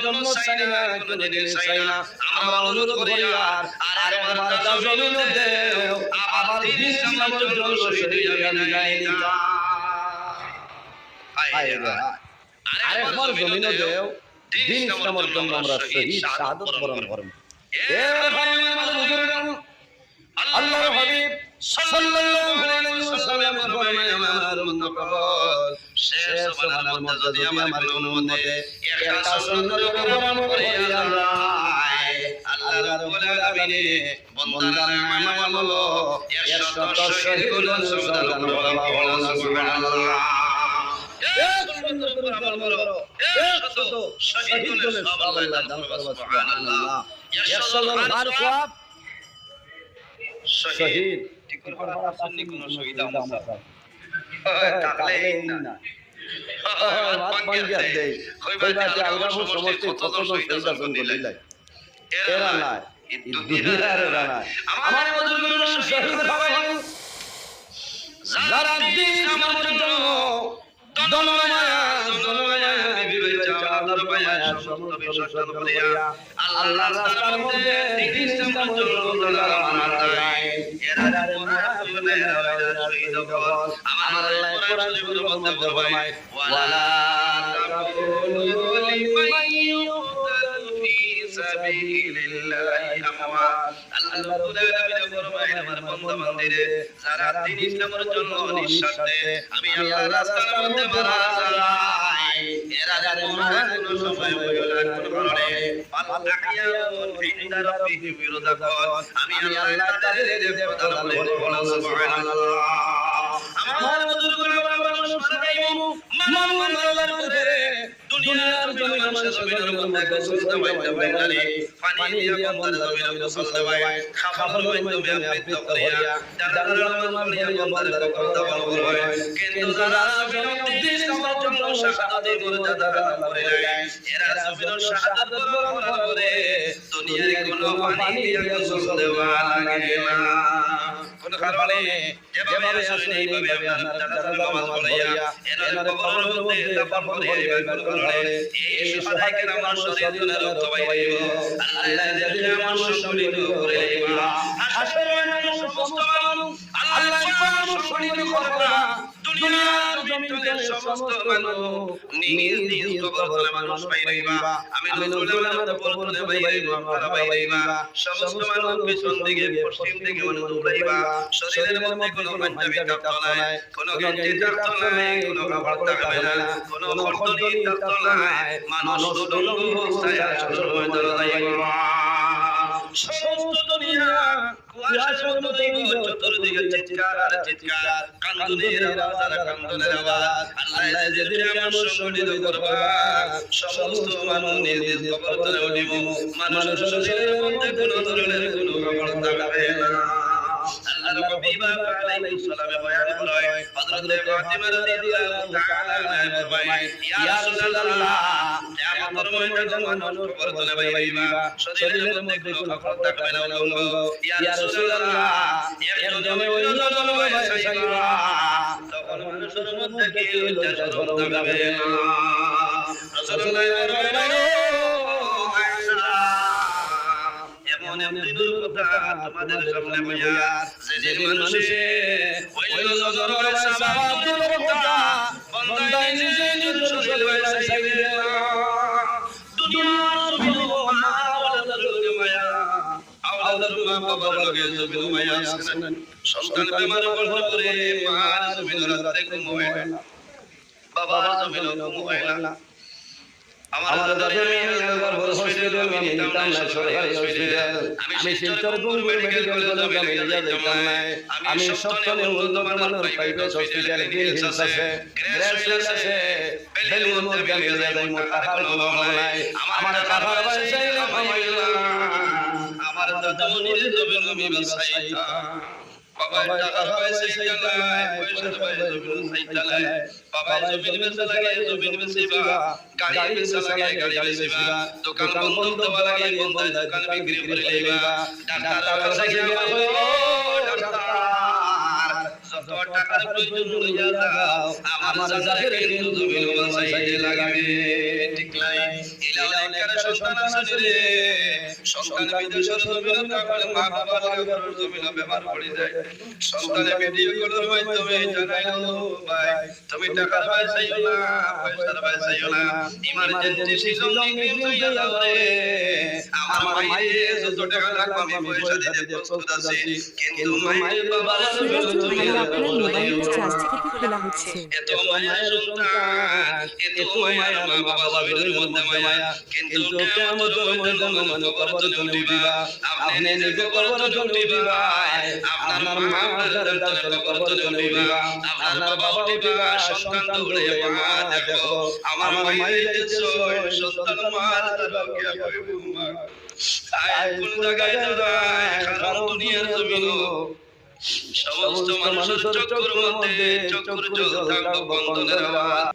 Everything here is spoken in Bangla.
জন্য চাই না, কোনদিন চাই না। আমরা অনুরোধ করি আর একবার জমিন দেও, আবার দিন ইসলামের জন্য শহীদ হইয়া বিদায় নিতা। আরেকবার জমিন দেও, দিন ইসলামের জন্য আমরা শহীদ শাহাদাত বরণ করব। এর কারণে আমাদের বুজুর্গগণ আল্লাহর হাবিব সাল্লাল্লাহু আলাইহি ওয়াসাল্লাম ফরমায়, আমার উম্মত শেষ জমানার মধ্যে যদি আমার কোন উম্মতে একটা সুন্নতের উপর আমল করিয়া যায়, আল্লাহ রাব্বুল আলামিন বান্দার নামে আমল 100 শহীদ হলেন সুবহানাল্লাহ সুবহানাল্লাহ। এক সুন্নতের উপর আমল করো, 100 শহীদ হলেন সুবহানাল্লাহ সুবহানাল্লাহ। 100 জন আর সওয়াব শহীদ ঠিক করে আসেননি কোন শহীদ আমরা তাহলেই না বাত বাঙ্গিয়া দেই কইবাতে আমরা সমস্ত কতজন শহীদ আছেন বলিলাই এরা না দুনিয়ার এরা না। আমার বুজুর্গগণ শহীদ হওয়া হয় যারা দিন ইসলামের জন্য দনমায়া বিবেচনার মায়া সমস্ত বিসর্জন করিয়া আল্লাহর রাস্তার মধ্যে দিন ইসলামের জন্য লড়াই যায়, এরা মুনাফিকদের শহীদ হন। আমার আল্লাহ কোরআন শরীফের মধ্যে ফরমায়, ওয়ালা তাকুলু লিমান ইউকতালু ফি সাবিলিল্লাহি আমওয়াত। আল্লাহ রাব্বুল আলামিন ফরমায়, আমার বান্দা বান্দীরে যারা দিন ইসলামের জন্য নিঃস্বার্থে আমি আল্লাহর রাস্তার মধ্যে মারা যায়, এরা কোনো সময় বয়লান করে পাল আকিয়াউন ইনদা রাব্বিহিম ইরদাকুন। আমি আল্লাহ তাদের দেবতা বলে সুবহানাল্লাহ। আমার বুজুর্গরা মানুষ মারা যাইব, মানুষ আল্লাহর মধ্যে দুনিয়ার জমিন মানুষ জমিনের মধ্যে সুস্থ হইতে পারে, পানি দিয়া বন্ধ জমিন সুস্থ হয়, খাবার মধ্যে আপনি করিয়া দারুল মধ্যে বন্ধ করতে পারবে। কিন্তু যারা জমিন দিন ইসলামের জন্য শাহাদাত করে দাদা করে এরা জমিনের শাহাদাত বরণ করে দুনিয়ার কোনো পানি দিয়া সুস্থ দেওয়া লাগে না। কোন কারণে যেভাবে আসেন এইভাবে আপনারা নামাজ পড়িয়া এনার কবরের মধ্যে দাফন করিয়া কারণে এই সহায়কে নামাজ শরীয়তের রক্ত পাইব। আল্লাহ যেদিন মানুষ শরীর করে লইবা আসলে সমস্ত মানুষ আল্লাহ মানুষ শরীর করবা দুনিয়ার জমিনে সমস্ত মানুষ নিজ নিজ কবরে মানুষ পাইবা। আমি নজরুল আমার কবরে পাইবা পাইবা সমস্ত মানুষ পিছন দিকে পশ্চিম দিকে মানুষ উড়াইবা। শরীরের মধ্যে কোনো পাঞ্জাবি থাকতো না, কোনো গেঞ্জি থাকতো না, কোনো কাপড় থাকবে না, কোনো খদ্দনি থাকতো না, মানুষ উলঙ্গ ছায়া সময় দাঁড়াইবা। সমস্ত দুনিয়া কুয়াশার মতো চতুর্দিকে চিৎকার আর চিৎকার, কান্দনের আওয়াজ আর কান্দনের আওয়াজ। আল্লাহ যেদিন মানুষ শহীদ করবা সমস্ত মানুষ নিজ নিজ কবর তলে উঠিব, মানুষ শরীরের মধ্যে কোনো ধরনের কোনো কাপড় থাকবে না। আল্লাহর হাবিব আলাইহিস সালাম বয়ান করেন, হযরত ফাতিমা রাদিয়াল্লাহু তাআলা আনহা ফরমায়, ইয়া রাসূলুল্লাহ কিয়ামতের ময়দানে মানুষ কবর তলে বাইবা, শরীরের মধ্যে কোনো কাপড় থাকবে না উলঙ্গ। ইয়া রাসূলুল্লাহ একজনে অন্যজনে বাইবা, তখন মানুষের মধ্যে কি লজ্জা শরম থাকবে না। রাসূলুল্লাহ তোমাদের সামনে বইয়া যেদিন মানুষে ওই নজরের সাবাতুর কথা বন্দাই নিজে নিজে শরীর বাইসাইবে দুনিয়ার বিলো মাওলার মায়া আওলার বাবা লগে জবিল মায়া শুনেন সন্তান বেমার করে মার জমিন রাতে ঘুমায় না, বাবার জমিন ঘুমায় না। আমার দাদা মেয়ের বড় হসপিটাল আমি নিতাম না, সরকারি হসপিটাল। আমি শিলচর গঙ্গুর মেডিকেল কলেজে আমি যেতাম না। আমি সপ্তাহে উন্নত মানের প্রাইভেট হসপিটাল গ্রিন হিলস আছে, গ্রেস আছে, বেলির মধ্যে আমি যাই টাকার কোনো অভাব নাই। আমার টাকার পয়সাই না কামাইলা, আমার দাদা নিজে জমিন আমি বাসাইতা। বাবা টাকা পয়সা চালায়, পয়সা পয়সা জমিন চালায়, বাবা জমিন বেচা লাগে, জমিন বেচিবা, গাড়ি বেচা লাগে, গাড়ি বেচিবা, দোকান বন্ধ দেওয়া লাগে, বন্ধ দোকান বিক্রি করে লইবা। ডাক্তার কাছে গিয়া ও ডাক্তার যত টাকার প্রয়োজন লইয়া যাও, আমার জাকের কিন্তু জমিন বাঁচাইতে লাগবে। ঠিক নাই? এলা অনেক সন্তান আছে রে সন্তান বিদেশের জমিন থাকলে মা বাবার ঘরের জমিন ব্যবহার করে যায় সন্তানে ভিডিও করার মাধ্যমে জানাইলো ভাই তুমি টাকা পয়সাইও না পয়সার পয়সাইও না ইমার্জেন্সি শিলং নিয়ে যাও রে আমার মাইয়ে যত টাকা লাগবে আমি পয়সা দিতে প্রস্তুত আছি কিন্তু মায়ের বাবার আপনার মোবাইল চার্জ থেকে খোলা হচ্ছে। এত মায়ের সন্তান এত মায়ের মা বাবা জমির মধ্যে মায়া কিন্তু কিয়ামতের ময়দানে মানে কবর জন্য উঠিবা আপনি নিজে কবর জন্য উঠিবা আপনার মা যারা দাঁড়ালে কবর জন্য উঠিবা আপনার বাবা উঠিবা সন্তান দৌড়ে মা দেখো আমার মায়ের দেখছো সন্তান মার বাবাকে মা আয় কোন জায়গায় যায় কারণ দুনিয়ার জমিন সমস্ত মানুষের চক্কর মধ্যে চক্কর চলতে বন্ধনের আওয়াজ